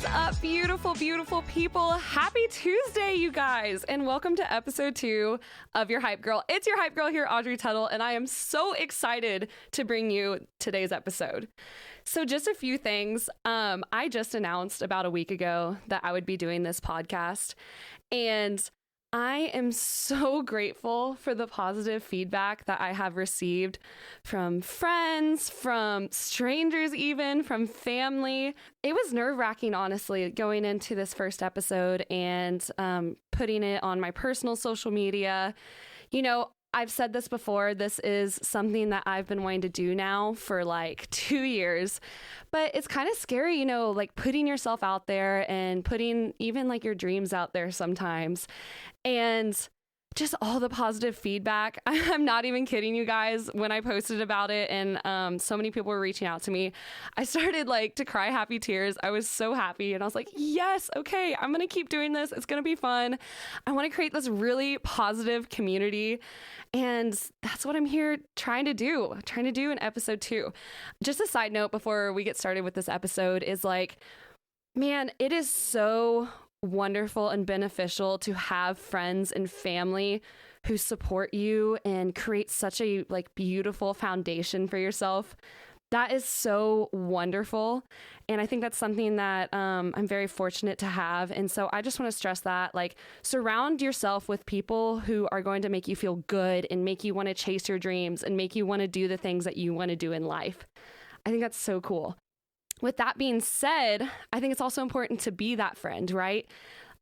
is up, beautiful, beautiful people? Happy Tuesday, you guys, and welcome to episode 2 of Your Hype Girl. It's your Hype Girl here, Audrey Tuttle, and I am so excited to bring you today's episode. So just a few things. I just announced about a week ago that I would be doing this podcast, and I am so grateful for the positive feedback that I have received from friends, from strangers, even from family. It was nerve-wracking, honestly, going into this first episode and putting it on my personal social media. You know, I've said this before, this is something that I've been wanting to do now for like 2 years, but it's kind of scary, you know, like putting yourself out there and putting even like your dreams out there sometimes. And just all the positive feedback. I'm not even kidding you guys. When I posted about it and so many people were reaching out to me, I started like to cry happy tears. I was so happy and I was like, yes, okay, I'm going to keep doing this. It's going to be fun. I want to create this really positive community. And that's what I'm here trying to do in episode 2. Just a side note before we get started with this episode is like, man, it is so wonderful and beneficial to have friends and family who support you and create such a like beautiful foundation for yourself. That is so wonderful. And I think that's something that I'm very fortunate to have. And so I just want to stress that, like, surround yourself with people who are going to make you feel good and make you want to chase your dreams and make you want to do the things that you want to do in life. I think that's so cool. With that being said, I think it's also important to be that friend, right?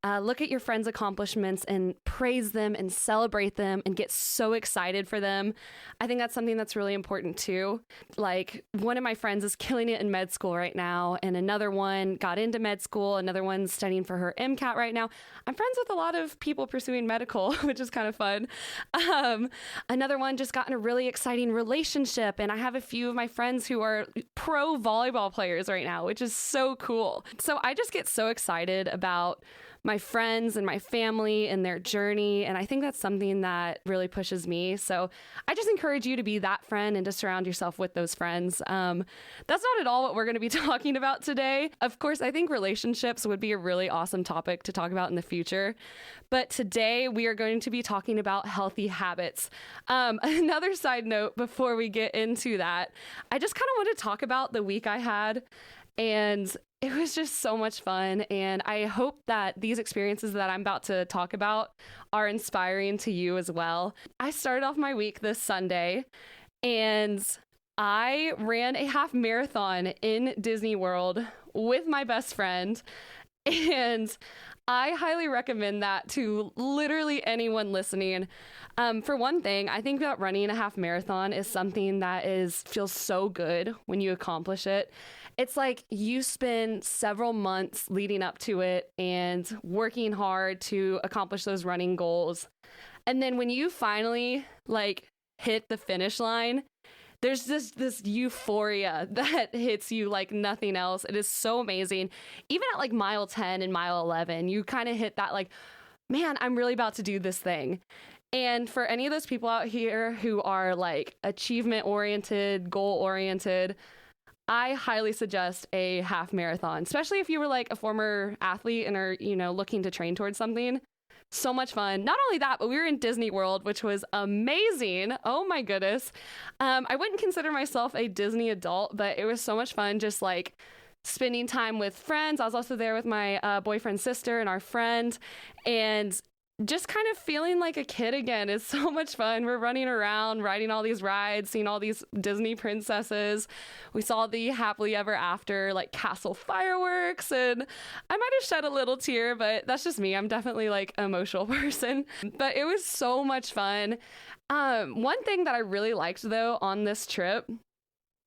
Look at your friends' accomplishments and praise them and celebrate them and get so excited for them. I think that's something that's really important too. Like one of my friends is killing it in med school right now, and another one got into med school, another one's studying for her MCAT right now. I'm friends with a lot of people pursuing medical, which is kind of fun. Another one just got in a really exciting relationship, and I have a few of my friends who are pro volleyball players right now, which is so cool. So I just get so excited about my friends and my family and their journey. And I think that's something that really pushes me. So I just encourage you to be that friend and to surround yourself with those friends. That's not at all what we're going to be talking about today. Of course, I think relationships would be a really awesome topic to talk about in the future. But today we are going to be talking about healthy habits. Another side note before we get into that, I just kind of want to talk about the week I had. And it was just so much fun. And I hope that these experiences that I'm about to talk about are inspiring to you as well. I started off my week this Sunday and I ran a half marathon in Disney World with my best friend. And I highly recommend that to literally anyone listening. For one thing, I think that running a half marathon is something that feels so good when you accomplish it. It's like you spend several months leading up to it and working hard to accomplish those running goals. And then when you finally like hit the finish line, there's this euphoria that hits you like nothing else. It is so amazing. Even at like mile 10 and mile 11, you kind of hit that like, man, I'm really about to do this thing. And for any of those people out here who are like achievement oriented, goal oriented, I highly suggest a half marathon, especially if you were like a former athlete and are, you know, looking to train towards something. So much fun. Not only that, but we were in Disney World, which was amazing. Oh my goodness. I wouldn't consider myself a Disney adult, but it was so much fun just like spending time with friends. I was also there with my boyfriend's sister and our friend, and just kind of feeling like a kid again is so much fun. We're running around, riding all these rides, seeing all these Disney princesses. We saw the happily ever after, like castle fireworks, and I might have shed a little tear, but that's just me. I'm definitely like an emotional person, but it was so much fun. One thing that I really liked though on this trip,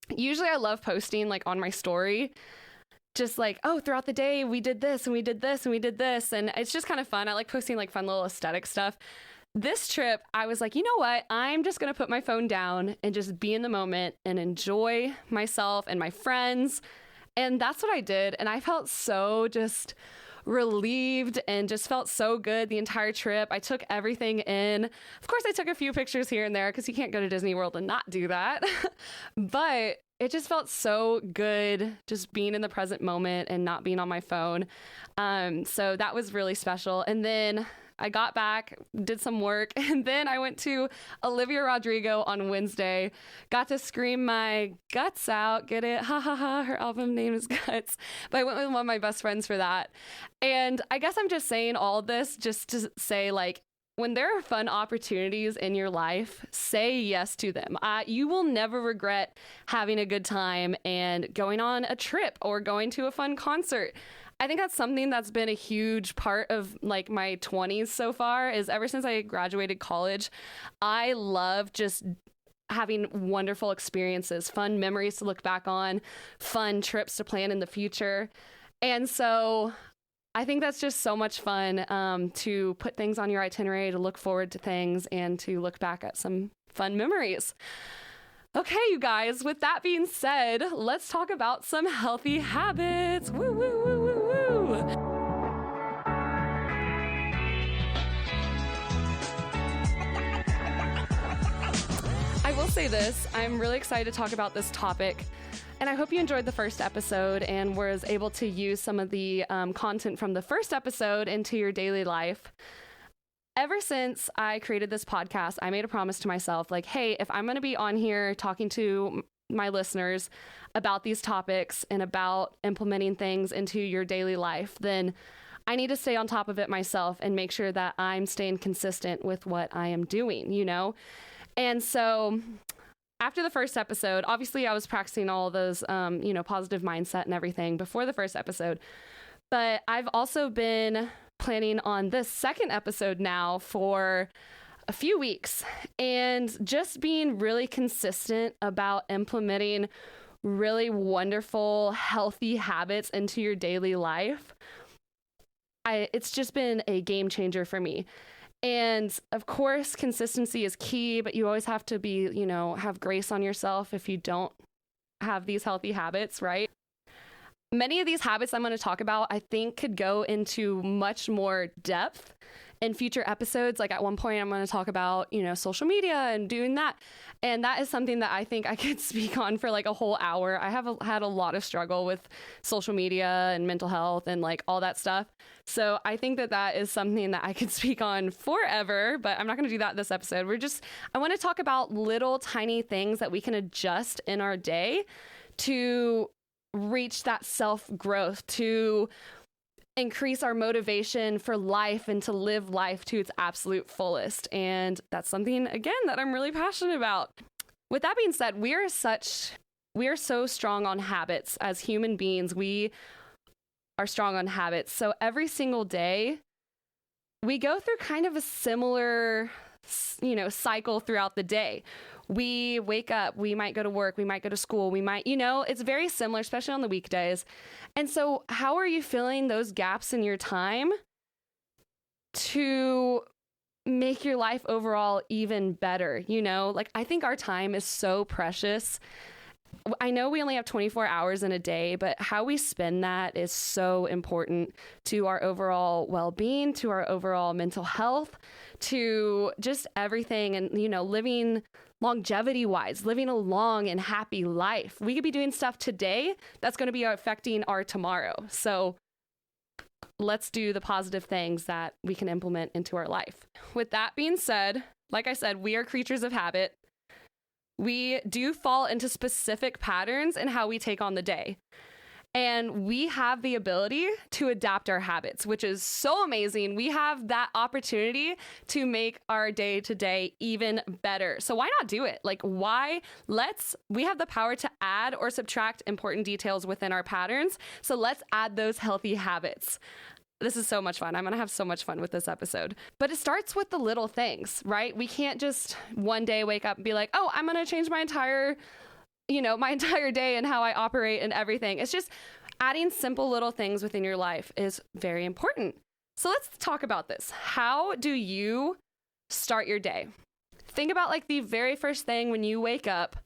usually I love posting like on my story, just like, oh, throughout the day, we did this and we did this and we did this. And it's just kind of fun. I like posting like fun little aesthetic stuff. This trip, I was like, you know what? I'm just going to put my phone down and just be in the moment and enjoy myself and my friends. And that's what I did. And I felt so just relieved and just felt so good the entire trip. I took everything in. Of course, I took a few pictures here and there because you can't go to Disney World and not do that. But it just felt so good just being in the present moment and not being on my phone. So that was really special. And then I got back, did some work, and then I went to Olivia Rodrigo on Wednesday, got to scream my guts out, get it? Ha ha ha, her album name is Guts. But I went with one of my best friends for that. And I guess I'm just saying all of this just to say, like, when there are fun opportunities in your life, say yes to them. You will never regret having a good time and going on a trip or going to a fun concert. I think that's something that's been a huge part of like my 20s so far, is ever since I graduated college, I love just having wonderful experiences, fun memories to look back on, fun trips to plan in the future. And so I think that's just so much fun, to put things on your itinerary, to look forward to things, and to look back at some fun memories. Okay, you guys, with that being said, let's talk about some healthy habits. Woo, woo, woo, woo, woo. I will say this, I'm really excited to talk about this topic. And I hope you enjoyed the first episode and was able to use some of the content from the first episode into your daily life. Ever since I created this podcast, I made a promise to myself, like, hey, if I'm going to be on here talking to my listeners about these topics and about implementing things into your daily life, then I need to stay on top of it myself and make sure that I'm staying consistent with what I am doing, you know? And so after the first episode, obviously I was practicing all those, positive mindset and everything before the first episode, but I've also been planning on this second episode now for a few weeks, and just being really consistent about implementing really wonderful, healthy habits into your daily life. It's just been a game changer for me. And of course, consistency is key, but you always have to be, have grace on yourself if you don't have these healthy habits, right? Many of these habits I'm going to talk about, I think, could go into much more depth in future episodes. Like at one point, I'm going to talk about, social media and doing that. And that is something that I think I could speak on for like a whole hour. I have had a lot of struggle with social media and mental health and like all that stuff. So I think that is something that I could speak on forever, but I'm not going to do that this episode. I want to talk about little tiny things that we can adjust in our day to reach that self-growth, to increase our motivation for life and to live life to its absolute fullest. And that's something, again, that I'm really passionate about. With that being said, we are so strong on habits as human beings. We are strong on habits. So every single day, we go through kind of a similar, cycle throughout the day. We wake up, we might go to work, we might go to school, it's very similar, especially on the weekdays. And so how are you filling those gaps in your time to make your life overall even better? I think our time is so precious. I know we only have 24 hours in a day, but how we spend that is so important to our overall well-being, to our overall mental health, to just everything. And, living longevity-wise, living a long and happy life. We could be doing stuff today that's going to be affecting our tomorrow. So let's do the positive things that we can implement into our life. With that being said, like I said, we are creatures of habit. We do fall into specific patterns in how we take on the day. And we have the ability to adapt our habits, which is so amazing. We have that opportunity to make our day to day even better. So why not do it? We have the power to add or subtract important details within our patterns. So let's add those healthy habits. This is so much fun. I'm going to have so much fun with this episode. But it starts with the little things, right? We can't just one day wake up and be like, oh, I'm going to change my entire day and how I operate and everything. It's just adding simple little things within your life is very important. So let's talk about this. How do you start your day? Think about like the very first thing when you wake up.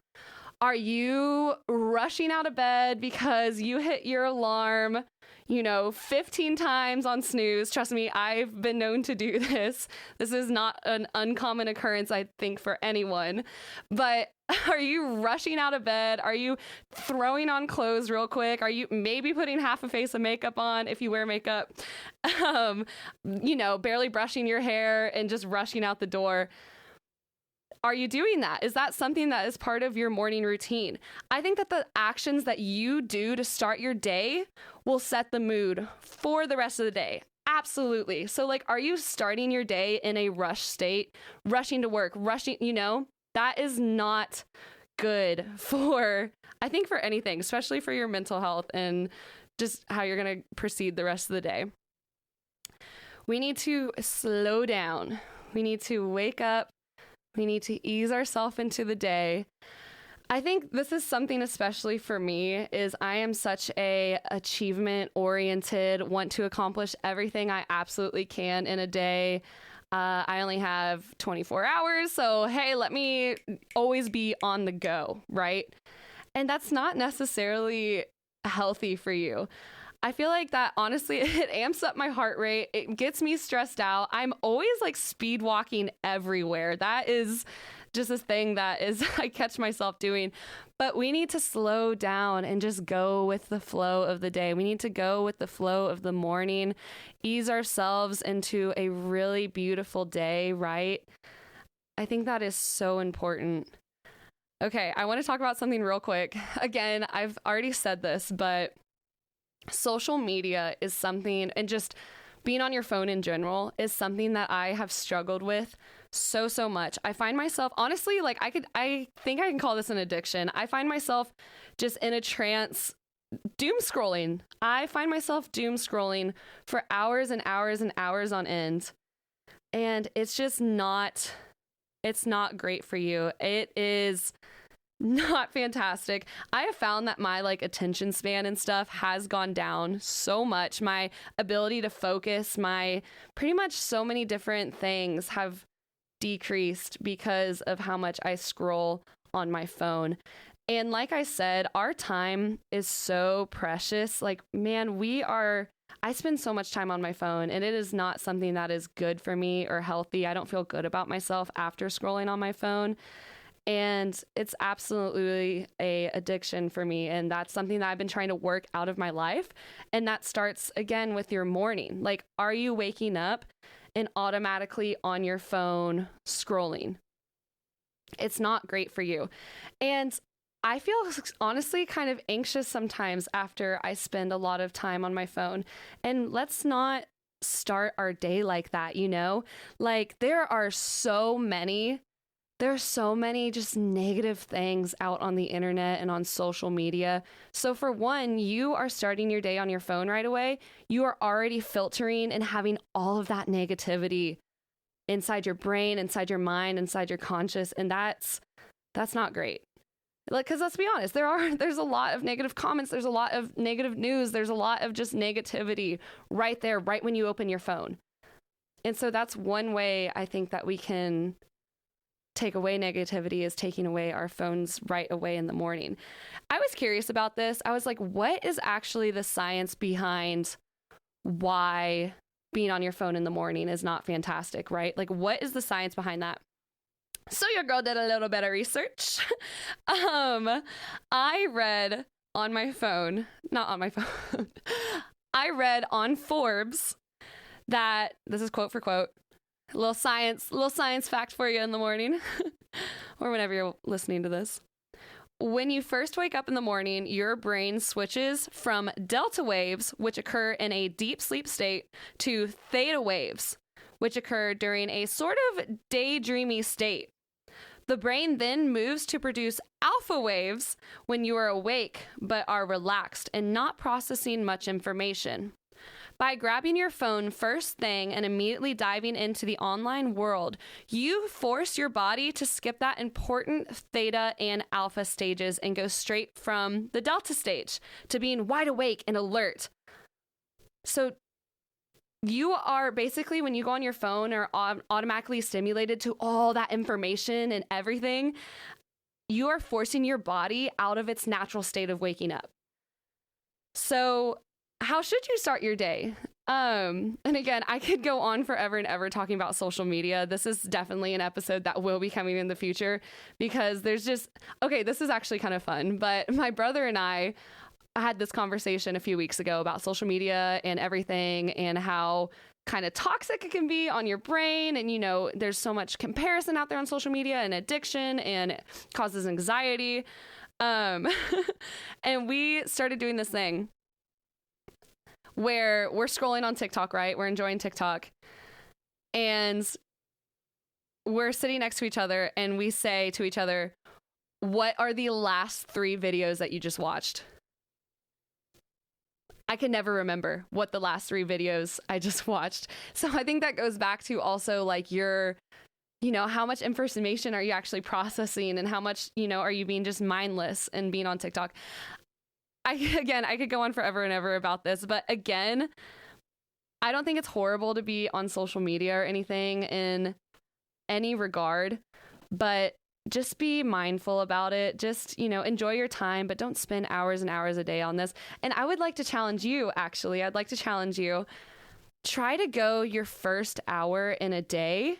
Are you rushing out of bed because you hit your alarm? 15 times on snooze. Trust me, I've been known to do this. This is not an uncommon occurrence, I think, for anyone. But are you rushing out of bed? Are you throwing on clothes real quick? Are you maybe putting half a face of makeup on if you wear makeup? Barely brushing your hair and just rushing out the door. Are you doing that? Is that something that is part of your morning routine? I think that the actions that you do to start your day will set the mood for the rest of the day. Absolutely. So are you starting your day in a rush state, rushing to work, that is not good for anything, especially for your mental health and just how you're going to proceed the rest of the day. We need to slow down. We need to wake up. We need to ease ourselves into the day. I think this is something especially for me is I am such a achievement oriented, want to accomplish everything I absolutely can in a day. I only have 24 hours. So, hey, let me always be on the go, right? And that's not necessarily healthy for you. I feel like that, honestly, it amps up my heart rate. It gets me stressed out. I'm always speed walking everywhere. That is just a thing that I catch myself doing. But we need to slow down and just go with the flow of the day. We need to go with the flow of the morning, ease ourselves into a really beautiful day, right? I think that is so important. Okay, I want to talk about something real quick. Again, I've already said this, but social media is something, and just being on your phone in general is something that I have struggled with so much. I find myself, honestly, I think I can call this an addiction. I find myself just in a trance, doom scrolling. I find myself doom scrolling for hours and hours and hours on end. And it's just not great for you. It is not fantastic. I have found that my attention span and stuff has gone down so much. My ability to focus, my pretty much so many different things have decreased because of how much I scroll on my phone. And like I said, our time is so precious. I spend so much time on my phone, and it is not something that is good for me or healthy. I don't feel good about myself after scrolling on my phone. And it's absolutely a addiction for me. And that's something that I've been trying to work out of my life. And that starts again with your morning. Are you waking up and automatically on your phone scrolling? It's not great for you. And I feel honestly kind of anxious sometimes after I spend a lot of time on my phone. And let's not start our day like that, There's so many just negative things out on the internet and on social media. So for one, you are starting your day on your phone right away. You are already filtering and having all of that negativity inside your brain, inside your mind, inside your conscious. And that's not great. Because let's be honest, there's a lot of negative comments. There's a lot of negative news. There's a lot of just negativity right there, right when you open your phone. And so that's one way I think that we can take away negativity, is taking away our phones right away in the morning. I was curious about this. I was like, what is actually the science behind why being on your phone in the morning is not fantastic, right? What is the science behind that? So your girl did a little bit of research. I read on my phone, not on my phone. I read on Forbes that, this is quote for quote, little science fact for you in the morning or whenever you're listening to this. When you first wake up in the morning, your brain switches from delta waves, which occur in a deep sleep state, to theta waves, which occur during a sort of daydreamy state. The brain then moves to produce alpha waves when you are awake but are relaxed and not processing much information. By grabbing your phone first thing and immediately diving into the online world, you force your body to skip that important theta and alpha stages and go straight from the delta stage to being wide awake and alert. So you are basically, when you go on your phone, are automatically stimulated to all that information and everything. You are forcing your body out of its natural state of waking up. So how should you start your day? And again, I could go on forever and ever talking about social media. This is definitely an episode that will be coming in the future because this is actually kind of fun, but my brother and I had this conversation a few weeks ago about social media and everything and how kind of toxic it can be on your brain. And, there's so much comparison out there on social media and addiction, and it causes anxiety. And we started doing this thing where we're scrolling on TikTok, right? We're enjoying TikTok and we're sitting next to each other and we say to each other, what are the last 3 videos that you just watched? I can never remember what the last 3 videos I just watched. So I think that goes back to also like how much information are you actually processing and how much, are you being just mindless and being on TikTok? I could go on forever and ever about this, but again, I don't think it's horrible to be on social media or anything in any regard, but just be mindful about it. Just, enjoy your time, but don't spend hours and hours a day on this. And I would like to challenge you, actually. I'd like to challenge you. Try to go your first hour in a day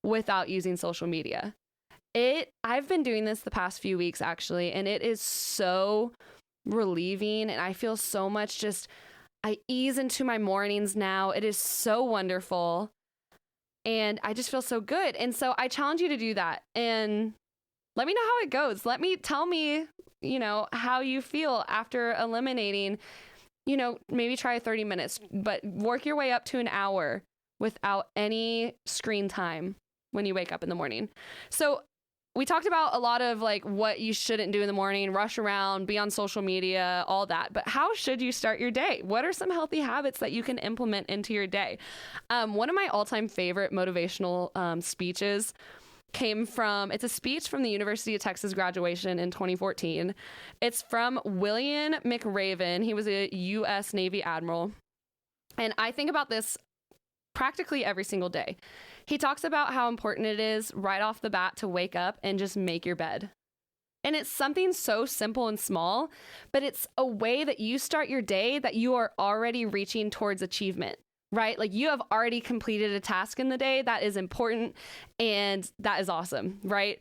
without using social media. I've been doing this the past few weeks, actually, and it is so relieving. And I feel so much I ease into my mornings now. It is so wonderful. And I just feel so good. And so I challenge you to do that. And let me know how it goes. Tell me, how you feel after eliminating, maybe try 30 minutes, but work your way up to an hour without any screen time when you wake up in the morning. So we talked about a lot of like what you shouldn't do in the morning, rush around, be on social media, all that. But how should you start your day? What are some healthy habits that you can implement into your day? One of my all-time favorite motivational speeches it's a speech from the University of Texas graduation in 2014. It's from William McRaven. He was a U.S. Navy admiral. And I think about this practically every single day. He talks about how important it is right off the bat to wake up and just make your bed. And it's something so simple and small, but it's a way that you start your day that you are already reaching towards achievement, right? Like you have already completed a task in the day that is important and that is awesome, right?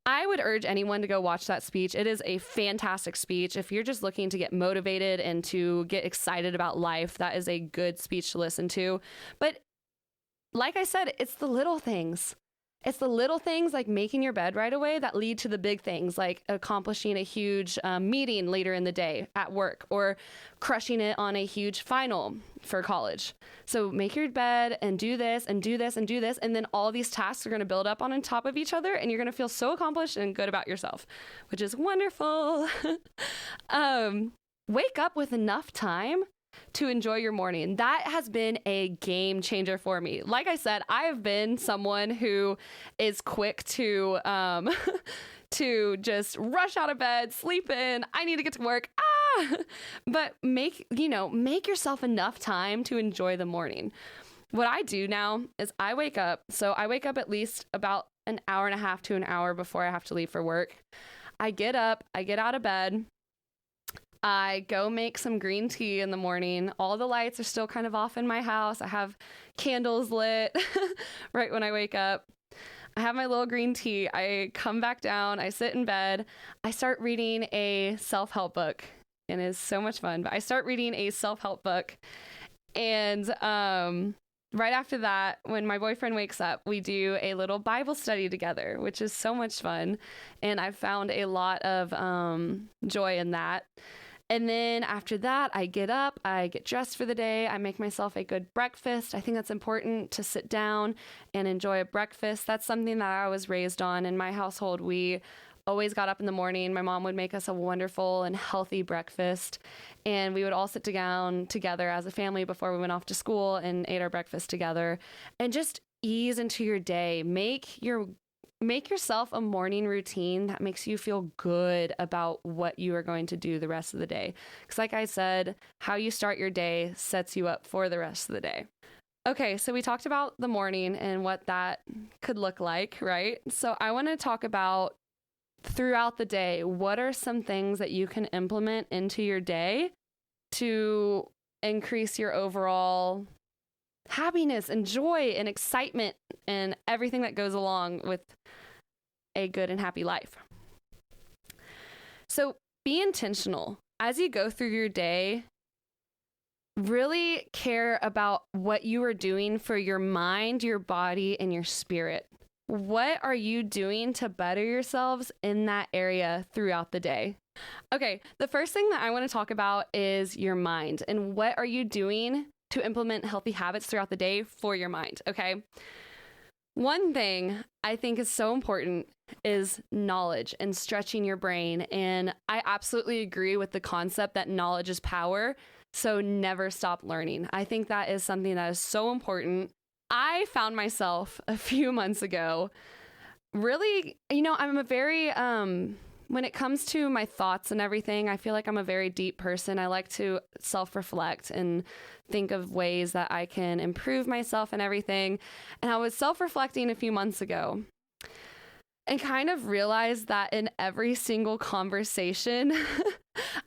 I would urge anyone to go watch that speech. It is a fantastic speech. If you're just looking to get motivated and to get excited about life, that is a good speech to listen to. But like I said, it's the little things. It's the little things like making your bed right away that lead to the big things, like accomplishing a huge meeting later in the day at work or crushing it on a huge final for college. So make your bed and do this and do this and do this. And then all these tasks are going to build up on top of each other and you're going to feel so accomplished and good about yourself, which is wonderful. Wake up with enough time to enjoy your morning. That has been a game changer for me. Like I said, I have been someone who is quick to to just rush out of bed, sleep in. I need to get to work. But make yourself enough time to enjoy the morning. What I do now is I wake up at least about an hour and a half to an hour before I have to leave for work. I get up, I get out of bed. I go make some green tea in the morning. All the lights are still kind of off in my house. I have candles lit right when I wake up. I have my little green tea. I come back down. I sit in bed. I start reading a self-help book. And it is so much fun. But I start reading a self-help book. And right after that, when my boyfriend wakes up, we do a little Bible study together, which is so much fun. And I've found a lot of joy in that. And then after that, I get up, I get dressed for the day, I make myself a good breakfast. I think that's important to sit down and enjoy a breakfast. That's something that I was raised on. In my household, we always got up in the morning. My mom would make us a wonderful and healthy breakfast. And we would all sit down together as a family before we went off to school and ate our breakfast together. And just ease into your day. Make yourself a morning routine that makes you feel good about what you are going to do the rest of the day. Because like I said, how you start your day sets you up for the rest of the day. Okay, so we talked about the morning and what that could look like, right? So I want to talk about throughout the day, what are some things that you can implement into your day to increase your overall happiness and joy and excitement and everything that goes along with a good and happy life. So be intentional as you go through your day. Really care about what you are doing for your mind, your body, and your spirit. What are you doing to better yourselves in that area throughout the day? Okay, the first thing that I want to talk about is your mind and what are you doing to implement healthy habits throughout the day for your mind, okay? One thing I think is so important is knowledge and stretching your brain. And I absolutely agree with the concept that knowledge is power. So never stop learning. I think that is something that is so important. I found myself a few months ago really, I'm a very, when it comes to my thoughts and everything, I feel like I'm a very deep person. I like to self-reflect and think of ways that I can improve myself and everything. And I was self-reflecting a few months ago and kind of realized that in every single conversation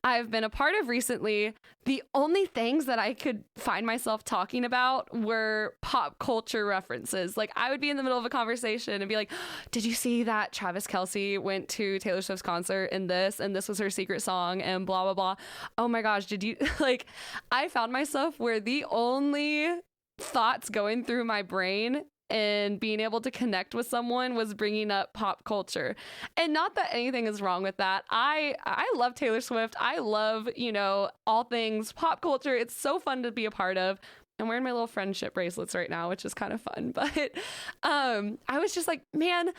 I've been a part of recently, the only things that I could find myself talking about were pop culture references. Like I would be in the middle of a conversation and be like, did you see that Travis Kelce went to Taylor Swift's concert and this was her secret song and blah, blah, blah. Oh my gosh, did you like, I found myself where the only thoughts going through my brain and being able to connect with someone was bringing up pop culture. And not that anything is wrong with that. I love Taylor Swift. I love, all things pop culture. It's so fun to be a part of. I'm wearing my little friendship bracelets right now, which is kind of fun. But I was just like, man,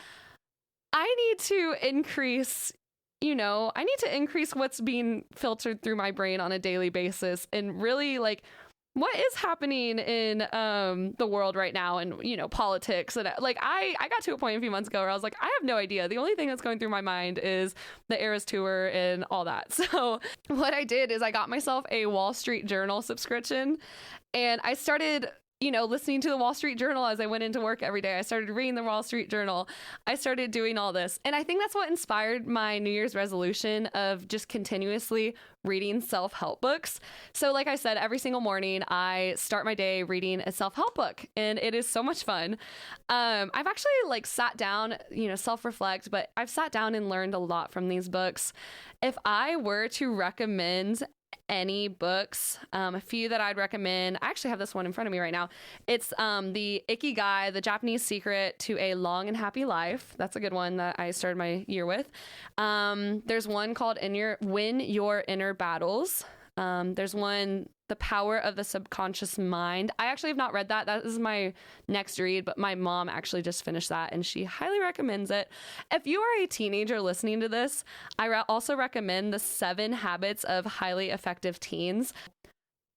I need to increase what's being filtered through my brain on a daily basis and really like, what is happening in the world right now and, politics. And like, I got to a point a few months ago where I was like, I have no idea. The only thing that's going through my mind is the Eras Tour and all that. So what I did is I got myself a Wall Street Journal subscription and I started listening to the Wall Street Journal as I went into work every day. I started reading the Wall Street Journal. I started doing all this. And I think that's what inspired my New Year's resolution of just continuously reading self-help books. So like I said, every single morning I start my day reading a self-help book and it is so much fun. I've actually sat down, self-reflect, but I've sat down and learned a lot from these books. If I were to recommend any books, a few that I'd recommend, I actually have this one in front of me right now. It's the Ikigai, the Japanese secret to a long and happy life. That's a good one that I started my year with. There's one called Win Your Inner Battles. There's one, The Power of the Subconscious Mind. I actually have not read that. That is my next read, but my mom actually just finished that and she highly recommends it. If you are a teenager listening to this, I also recommend The 7 Habits of Highly Effective Teens.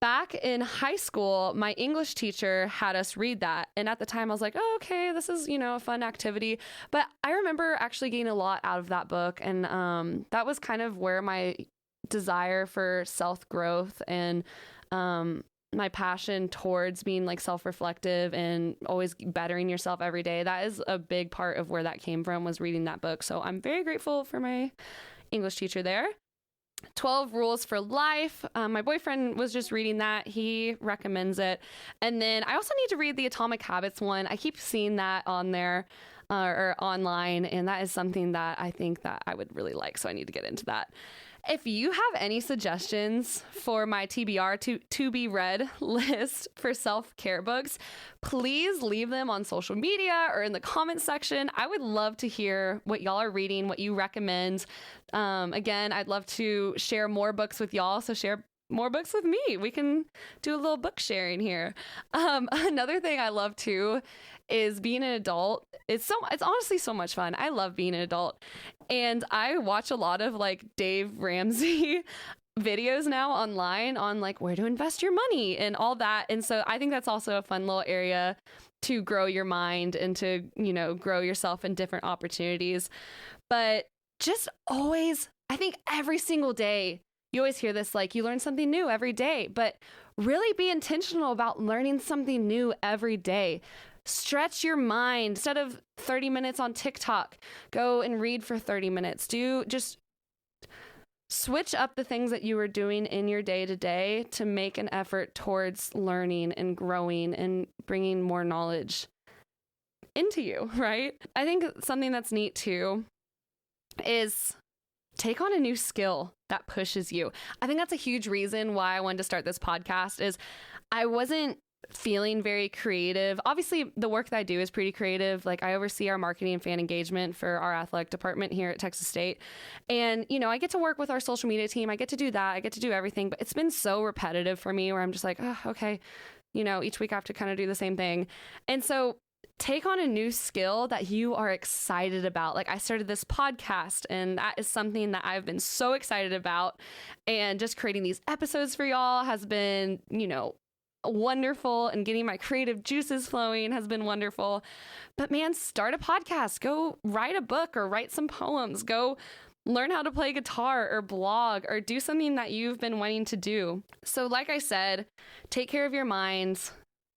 Back in high school, my English teacher had us read that. And at the time I was like, oh, okay, this is, a fun activity. But I remember actually getting a lot out of that book. And that was kind of where my desire for self-growth and my passion towards being self-reflective and always bettering yourself every day. That is a big part of where that came from, was reading that book. So I'm very grateful for my English teacher there. 12 Rules for Life. My boyfriend was just reading that. He recommends it. And then I also need to read the Atomic Habits one. I keep seeing that on there or online, and that is something that I think that I would really like. So I need to get into that. If you have any suggestions for my TBR to be read list for self-care books, please leave them on social media or in the comments section. I would love to hear what y'all are reading, what you recommend. Again, I'd love to share more books with y'all, so share more books with me. We can do a little book sharing here. Another thing I love too is being an adult. It's honestly so much fun. I love being an adult. And I watch a lot of Dave Ramsey videos now online on where to invest your money and all that. And so I think that's also a fun little area to grow your mind and to, grow yourself in different opportunities. But just always, I think every single day, you always hear this, you learn something new every day, but really be intentional about learning something new every day. Stretch your mind. Instead of 30 minutes on TikTok, go and read for 30 minutes. Just switch up the things that you were doing in your day to day to make an effort towards learning and growing and bringing more knowledge into you, right? I think something that's neat too is take on a new skill that pushes you. I think that's a huge reason why I wanted to start this podcast is I wasn't feeling very creative. Obviously, the work that I do is pretty creative. Like I oversee our marketing and fan engagement for our athletic department here at Texas State. And, I get to work with our social media team. I get to do that. I get to do everything, but it's been so repetitive for me where I'm just like, oh, okay. Each week I have to kind of do the same thing. And so take on a new skill that you are excited about. Like I started this podcast and that is something that I've been so excited about. And just creating these episodes for y'all has been, wonderful, and getting my creative juices flowing has been wonderful. But man, start a podcast, go write a book or write some poems, go learn how to play guitar or blog or do something that you've been wanting to do. So like I said, take care of your minds,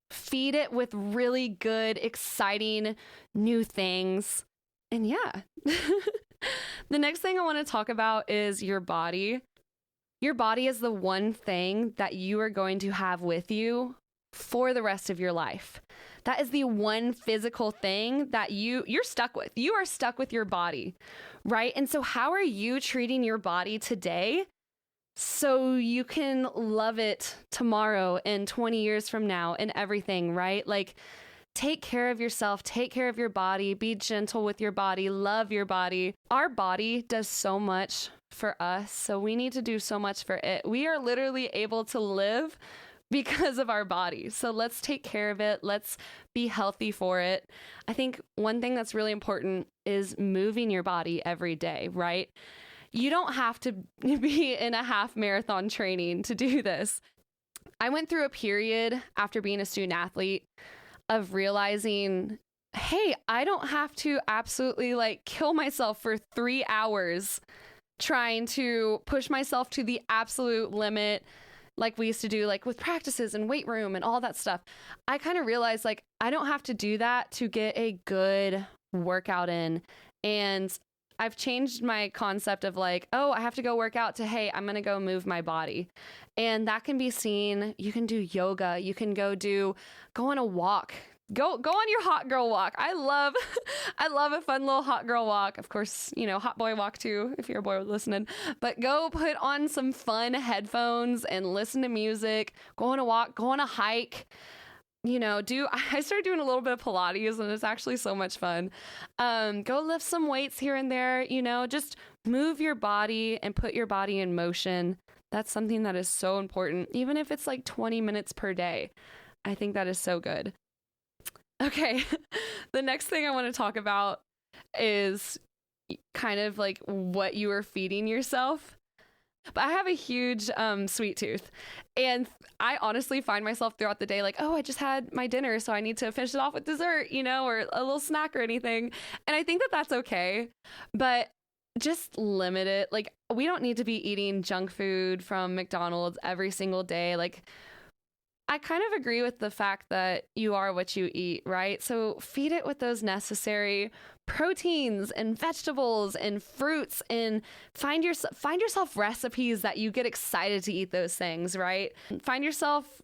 feed it with really good, exciting new things. And yeah, the next thing I want to talk about is your body. Your body is the one thing that you are going to have with you for the rest of your life. That is the one physical thing that you're stuck with. You are stuck with your body, right? And so how are you treating your body today so you can love it tomorrow and 20 years from now and everything, right? Like take care of yourself, take care of your body, be gentle with your body, love your body. Our body does so much for us, so we need to do so much for it. We are literally able to live because of our body. So let's take care of it. Let's be healthy for it. I think one thing that's really important is moving your body every day, right? You don't have to be in a half marathon training to do this. I went through a period after being a student athlete of realizing, hey, I don't have to absolutely kill myself for 3 hours trying to push myself to the absolute limit like we used to do with practices and weight room and all that stuff. I kind of realized I don't have to do that to get a good workout in. And I've changed my concept of oh, I have to go work out to, hey, I'm going to go move my body. And that can be seen. You can do yoga. You can go on a walk. Go on your hot girl walk. I love a fun little hot girl walk. Of course, hot boy walk too, if you're a boy listening. But go put on some fun headphones and listen to music. Go on a walk, go on a hike. I started doing a little bit of Pilates and it's actually so much fun. Go lift some weights here and there, just move your body and put your body in motion. That's something that is so important, even if it's 20 minutes per day. I think that is so good. Okay, the next thing I want to talk about is kind of what you are feeding yourself. But I have a huge sweet tooth, and I honestly find myself throughout the day oh, I just had my dinner, so I need to finish it off with dessert, or a little snack or anything. And I think that that's okay, but just limit it. We don't need to be eating junk food from McDonald's every single day. I kind of agree with the fact that you are what you eat, right? So feed it with those necessary proteins and vegetables and fruits, and find yourself recipes that you get excited to eat those things, right? Find yourself,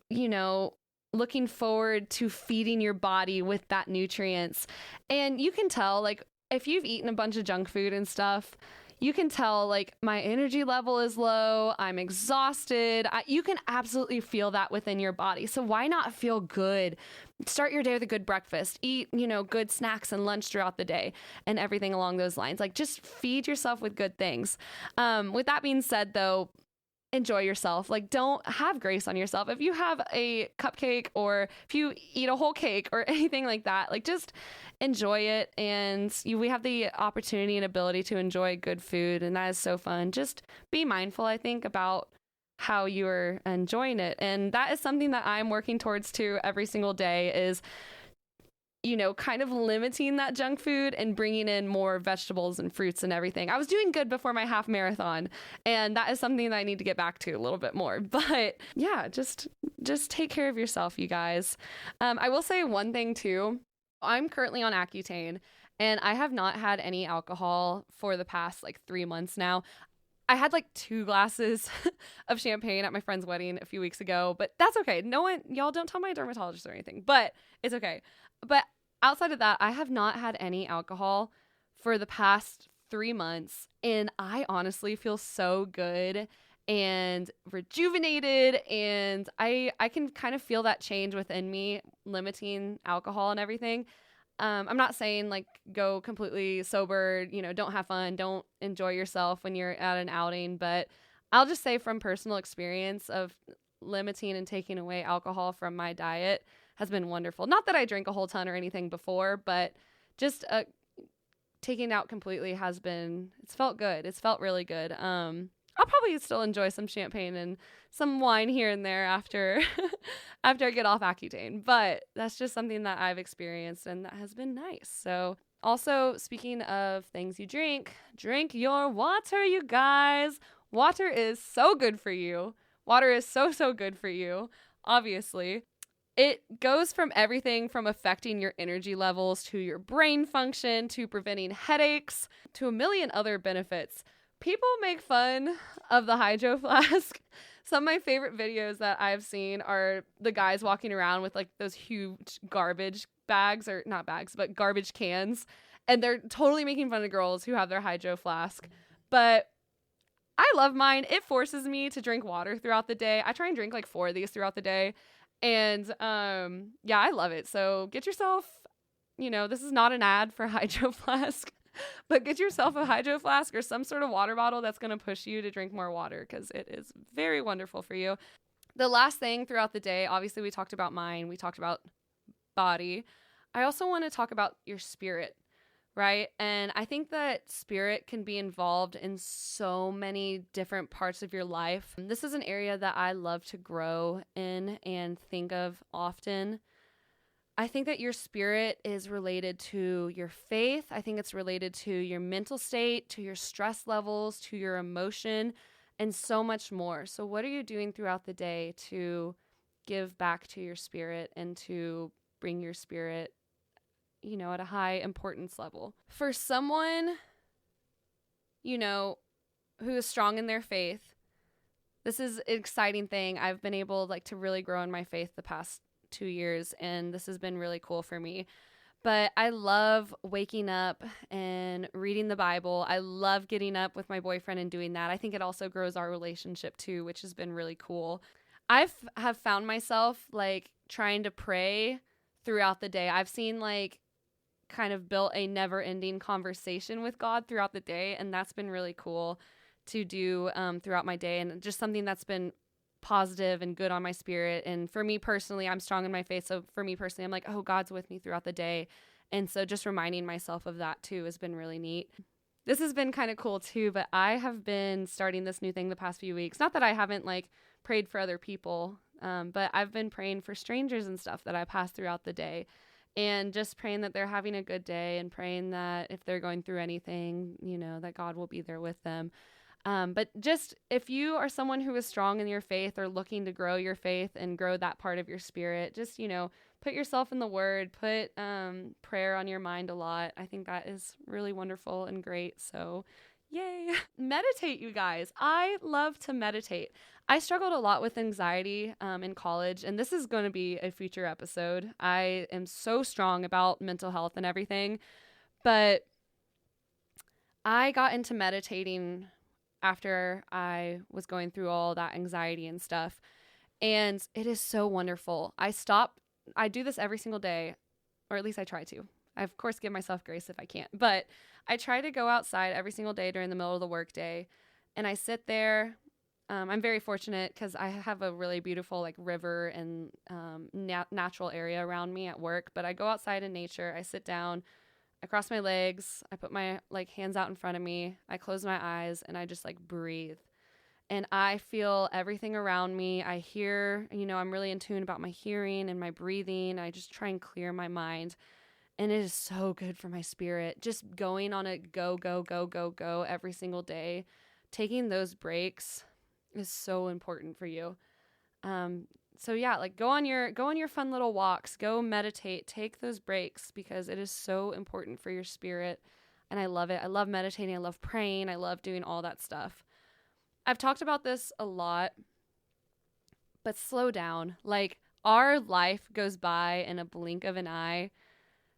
looking forward to feeding your body with that nutrients. And you can tell, if you've eaten a bunch of junk food and stuff, you can tell my energy level is low. I'm exhausted. You can absolutely feel that within your body. So why not feel good? Start your day with a good breakfast. Eat, good snacks and lunch throughout the day and everything along those lines. Just feed yourself with good things. With that being said, though, enjoy yourself. Don't have grace on yourself. If you have a cupcake or if you eat a whole cake or anything like that, just enjoy it. And we have the opportunity and ability to enjoy good food, and that is so fun. Just be mindful, I think, about how you're enjoying it. And that is something that I'm working towards too every single day is, kind of limiting that junk food and bringing in more vegetables and fruits and everything. I was doing good before my half marathon, and that is something that I need to get back to a little bit more. But yeah, just take care of yourself, you guys. I will say one thing too. I'm currently on Accutane, and I have not had any alcohol for the past 3 months now. I had like 2 glasses of champagne at my friend's wedding a few weeks ago, but that's okay. No one, y'all don't tell my dermatologist or anything, but it's okay. But outside of that, I have not had any alcohol for the past 3 months, and I honestly feel so good and rejuvenated, and I can kind of feel that change within me, limiting alcohol and everything. I'm not saying like go completely sober, don't have fun, don't enjoy yourself when you're at an outing, but I'll just say from personal experience of limiting and taking away alcohol from my diet has been wonderful. Not that I drink a whole ton or anything before, but just taking it out completely it's felt good. It's felt really good. I'll probably still enjoy some champagne and some wine here and there after after I get off Accutane, but that's just something that I've experienced and that has been nice. So also, speaking of things you drink your water, you guys. Water is so good for you. Water is so, so good for you, obviously. It goes from everything from affecting your energy levels to your brain function to preventing headaches to a million other benefits. People make fun of the hydro flask. Some of my favorite videos that I've seen are the guys walking around with like those huge garbage bags, or not bags, but garbage cans. And they're totally making fun of girls who have their hydro flask. But I love mine. It forces me to drink water throughout the day. I try and drink like 4 of these throughout the day. And yeah, I love it. So get yourself, this is not an ad for hydro flask. But get yourself a hydro flask or some sort of water bottle that's going to push you to drink more water because it is very wonderful for you. The last thing throughout the day, obviously we talked about mind, we talked about body. I also want to talk about your spirit, right? And I think that spirit can be involved in so many different parts of your life. This is an area that I love to grow in and think of often. I think that your spirit is related to your faith. I think it's related to your mental state, to your stress levels, to your emotion, and so much more. So what are you doing throughout the day to give back to your spirit and to bring your spirit, at a high importance level? For someone, who is strong in their faith, this is an exciting thing. I've been able to really grow in my faith the past 2 years, and this has been really cool for me. But I love waking up and reading the Bible. I love getting up with my boyfriend and doing that. I think it also grows our relationship too, which has been really cool. Have found myself trying to pray throughout the day. I've seen kind of built a never-ending conversation with God throughout the day, and that's been really cool to do throughout my day, and just something that's been positive and good on my spirit. And for me personally, I'm strong in my faith. So for me personally, I'm like, oh, God's with me throughout the day. And so just reminding myself of that too has been really neat. This has been kind of cool too, but I have been starting this new thing the past few weeks. Not that I haven't prayed for other people, but I've been praying for strangers and stuff that I pass throughout the day, and just praying that they're having a good day and praying that if they're going through anything, that God will be there with them. But just if you are someone who is strong in your faith or looking to grow your faith and grow that part of your spirit, just, put yourself in the word, put prayer on your mind a lot. I think that is really wonderful and great. So yay. Meditate, you guys. I love to meditate. I struggled a lot with anxiety in college, and this is going to be a future episode. I am so strong about mental health and everything, but I got into meditating after I was going through all that anxiety and stuff. And it is so wonderful. I do this every single day, or at least I try to. I, of course, give myself grace if I can't. But I try to go outside every single day during the middle of the workday. And I sit there. I'm very fortunate because I have a really beautiful river and natural area around me at work. But I go outside in nature. I sit down. I cross my legs, I put my hands out in front of me, I close my eyes, and I just breathe. And I feel everything around me. I hear, I'm really in tune about my hearing and my breathing. I just try and clear my mind. And it is so good for my spirit. Just going on a go, go, go, go, go every single day. Taking those breaks is so important for you. So yeah, go on your fun little walks, go meditate, take those breaks because it is so important for your spirit. And I love it. I love meditating. I love praying. I love doing all that stuff. I've talked about this a lot, but slow down. Like, our life goes by in a blink of an eye.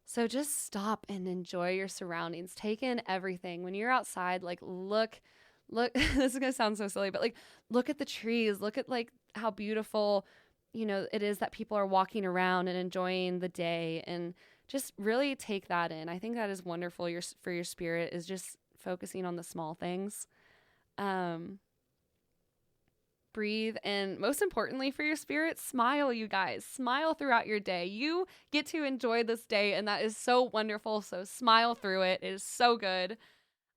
So just stop and enjoy your surroundings. Take in everything. When you're outside, like, look, this is going to sound so silly, but like, look at the trees. Look at like how beautiful, it is that people are walking around and enjoying the day, and just really take that in. I think that is wonderful for your spirit, is just focusing on the small things. Breathe, and most importantly for your spirit, smile, you guys. Smile throughout your day. You get to enjoy this day, and that is so wonderful. So smile through it. It is so good.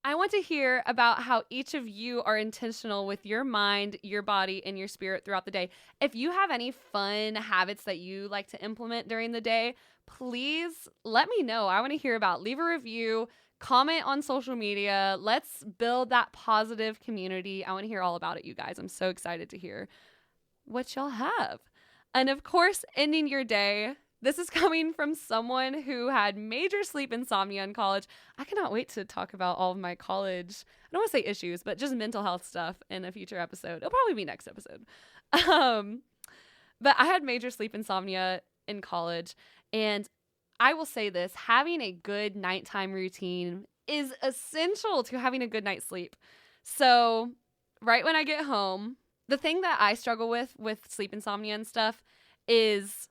I want to hear about how each of you are intentional with your mind, your body, and your spirit throughout the day. If you have any fun habits that you like to implement during the day, please let me know. I want to hear about. Leave a review. Comment on social media. Let's build that positive community. I want to hear all about it, you guys. I'm so excited to hear what y'all have. And of course, ending your day. This is coming from someone who had major sleep insomnia in college. I cannot wait to talk about all of my college, I don't want to say issues, but just mental health stuff in a future episode. It'll probably be next episode. But I had major sleep insomnia in college, and I will say this, having a good nighttime routine is essential to having a good night's sleep. So right when I get home, the thing that I struggle with sleep insomnia and stuff is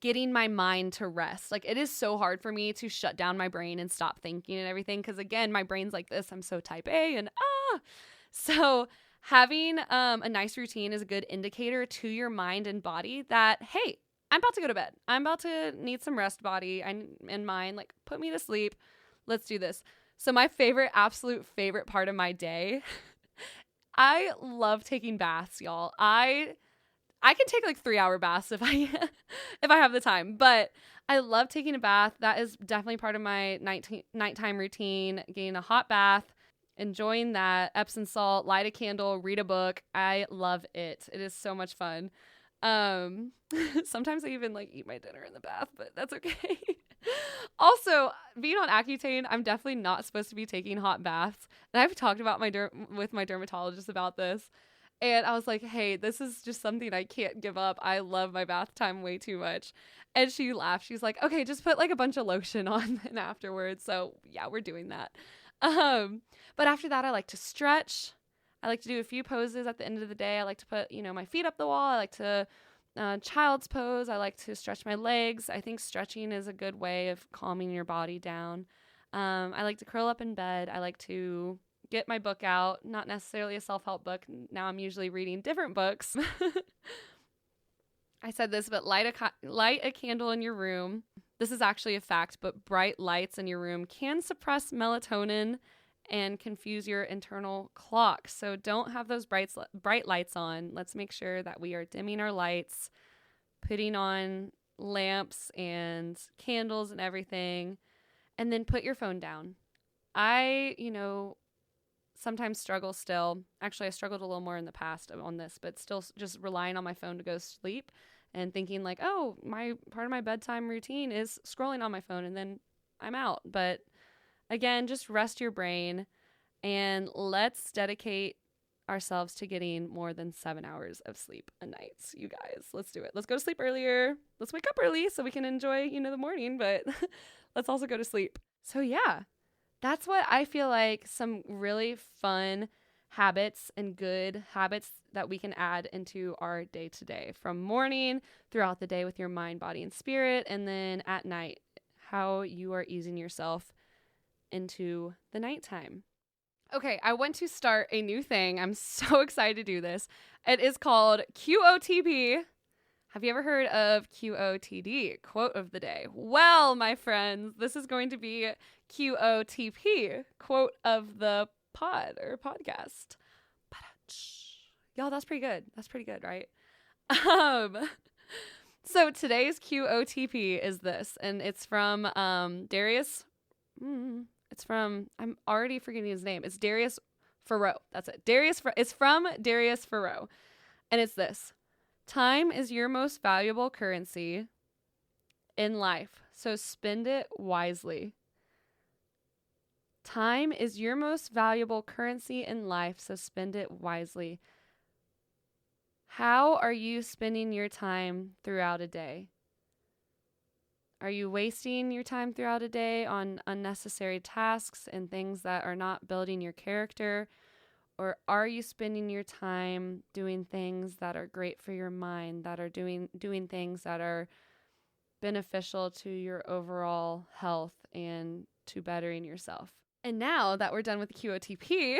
getting my mind to rest. Like, it is so hard for me to shut down my brain and stop thinking and everything, because again, my brain's like this. I'm so type A and So having a nice routine is a good indicator to your mind and body that, hey, I'm about to go to bed. I'm about to need some rest, body and mind. Like, put me to sleep. Let's do this. So my absolute favorite part of my day, I love taking baths, y'all. I can take like 3-hour baths if I have the time, but I love taking a bath. That is definitely part of my nighttime routine. Getting a hot bath, enjoying that, Epsom salt, light a candle, read a book. I love it. It is so much fun. Sometimes I even like eat my dinner in the bath, but that's okay. Also, being on Accutane, I'm definitely not supposed to be taking hot baths. And I've talked about with my dermatologist about this. And I was like, hey, this is just something I can't give up. I love my bath time way too much. And she laughed. She's like, okay, just put like a bunch of lotion on and afterwards. So yeah, we're doing that. But after that, I like to stretch. I like to do a few poses at the end of the day. I like to put, my feet up the wall. I like to child's pose. I like to stretch my legs. I think stretching is a good way of calming your body down. I like to curl up in bed. I like to get my book out, not necessarily a self-help book. Now I'm usually reading different books. I said this, but light a candle in your room. This is actually a fact, but bright lights in your room can suppress melatonin and confuse your internal clock. So don't have those bright lights on. Let's make sure that we are dimming our lights, putting on lamps and candles and everything, and then put your phone down. I sometimes struggle still. Actually, I struggled a little more in the past on this, but still just relying on my phone to go to sleep and thinking like, oh, my part of my bedtime routine is scrolling on my phone and then I'm out. But again, just rest your brain and let's dedicate ourselves to getting more than 7 hours of sleep a night. You guys, let's do it. Let's go to sleep earlier. Let's wake up early so we can enjoy, the morning, but let's also go to sleep. So yeah, that's what I feel like some really fun habits and good habits that we can add into our day to day, from morning throughout the day with your mind, body, and spirit, and then at night, how you are easing yourself into the nighttime. Okay, I want to start a new thing. I'm so excited to do this. It is called QOTP. Have you ever heard of QOTD, quote of the day? Well, my friends, this is going to be QOTP, quote of the podcast. Y'all, that's pretty good. That's pretty good, right? So today's QOTP is this, and it's from Darius. I'm already forgetting his name. It's Darius Farrow. That's it. It's from Darius Farrow. And it's this: time is your most valuable currency in life, so spend it wisely. Time is your most valuable currency in life, so spend it wisely. How are you spending your time throughout a day? Are you wasting your time throughout a day on unnecessary tasks and things that are not building your character? Or are you spending your time doing things that are great for your mind, that are doing things that are beneficial to your overall health and to bettering yourself? And now that we're done with the QOTP,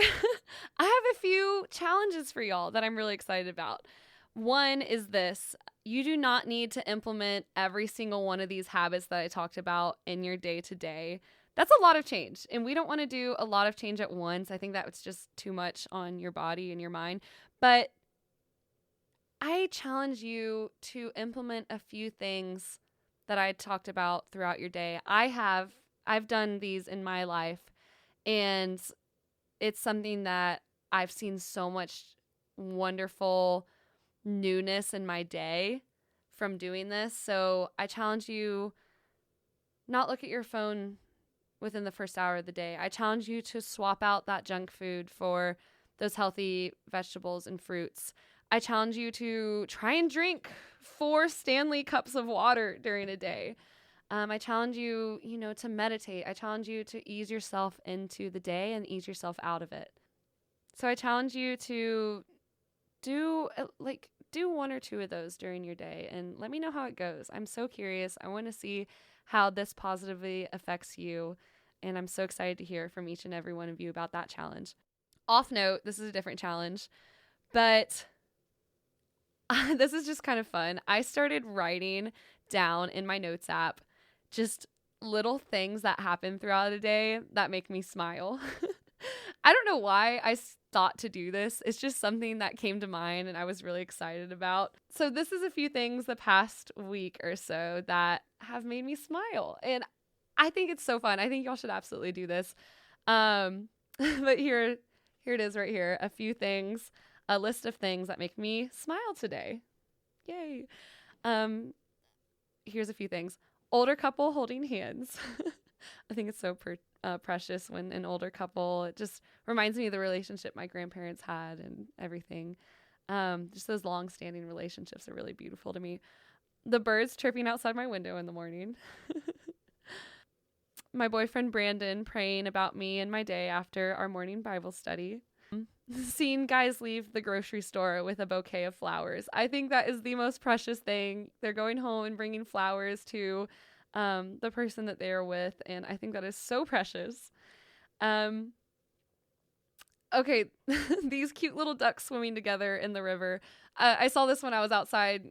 I have a few challenges for y'all that I'm really excited about. One is this: you do not need to implement every single one of these habits that I talked about in your day to day. That's a lot of change, and we don't want to do a lot of change at once. I think that was just too much on your body and your mind. But I challenge you to implement a few things that I talked about throughout your day. I've done these in my life, and it's something that I've seen so much wonderful newness in my day from doing this. So I challenge you not look at your phone within the first hour of the day. I challenge you to swap out that junk food for those healthy vegetables and fruits. I challenge you to try and drink 4 Stanley cups of water during a day. I challenge you, to meditate. I challenge you to ease yourself into the day and ease yourself out of it. So I challenge you to do 1 or 2 of those during your day and let me know how it goes. I'm so curious. I want to see how this positively affects you, and I'm so excited to hear from each and every one of you about that challenge. Off note, this is a different challenge, but this is just kind of fun. I started writing down in my notes app just little things that happen throughout the day that make me smile. I don't know why I thought to do this. It's just something that came to mind and I was really excited about. So this is a few things the past week or so that have made me smile. And I think it's so fun. I think y'all should absolutely do this. But here it is right here. A list of things that make me smile today. Yay. Here's a few things. Older couple holding hands. I think it's so precious when an older couple, it just reminds me of the relationship my grandparents had and everything. Just those long-standing relationships are really beautiful to me. The birds chirping outside my window in the morning. My boyfriend Brandon praying about me and my day after our morning Bible study. Seeing guys leave the grocery store with a bouquet of flowers. I think that is the most precious thing. They're going home and bringing flowers to the person that they are with, and I think that is so precious. Okay, these cute little ducks swimming together in the river. I saw this when I was outside,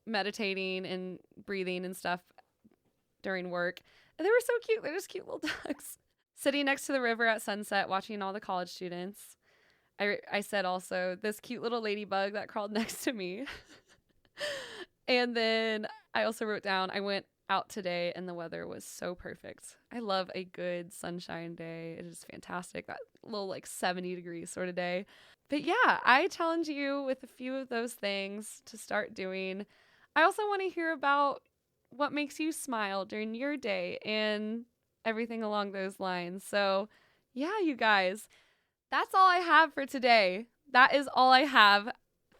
meditating and breathing and stuff during work. And they were so cute. They're just cute little ducks. Sitting next to the river at sunset, watching all the college students. I said also, this cute little ladybug that crawled next to me. And then I also wrote down, I went out today and the weather was so perfect. I love a good sunshine day. It is fantastic. That little 70 degrees sort of day. But yeah, I challenge you with a few of those things to start doing. I also want to hear about what makes you smile during your day and everything along those lines. So yeah, you guys, that's all I have for today. That is all I have.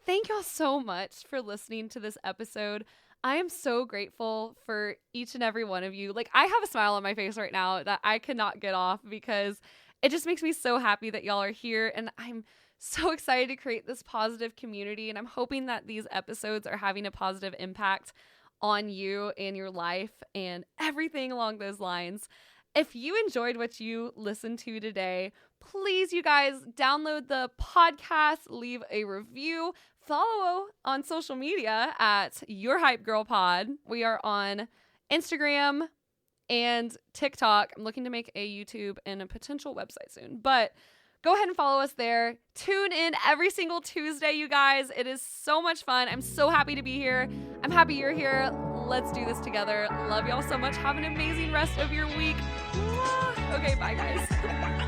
Thank y'all so much for listening to this episode. I am so grateful for each and every one of you. I have a smile on my face right now that I cannot get off because it just makes me so happy that y'all are here. And I'm so excited to create this positive community. And I'm hoping that these episodes are having a positive impact on you and your life and everything along those lines. If you enjoyed what you listened to today, please, you guys, download the podcast, leave a review, follow on social media at Your Hype Girl Pod. We are on Instagram and TikTok. I'm looking to make a YouTube and a potential website soon, but go ahead and follow us there. Tune in every single Tuesday, you guys. It is so much fun. I'm so happy to be here. I'm happy you're here. Let's do this together. Love y'all so much. Have an amazing rest of your week. Okay, bye guys.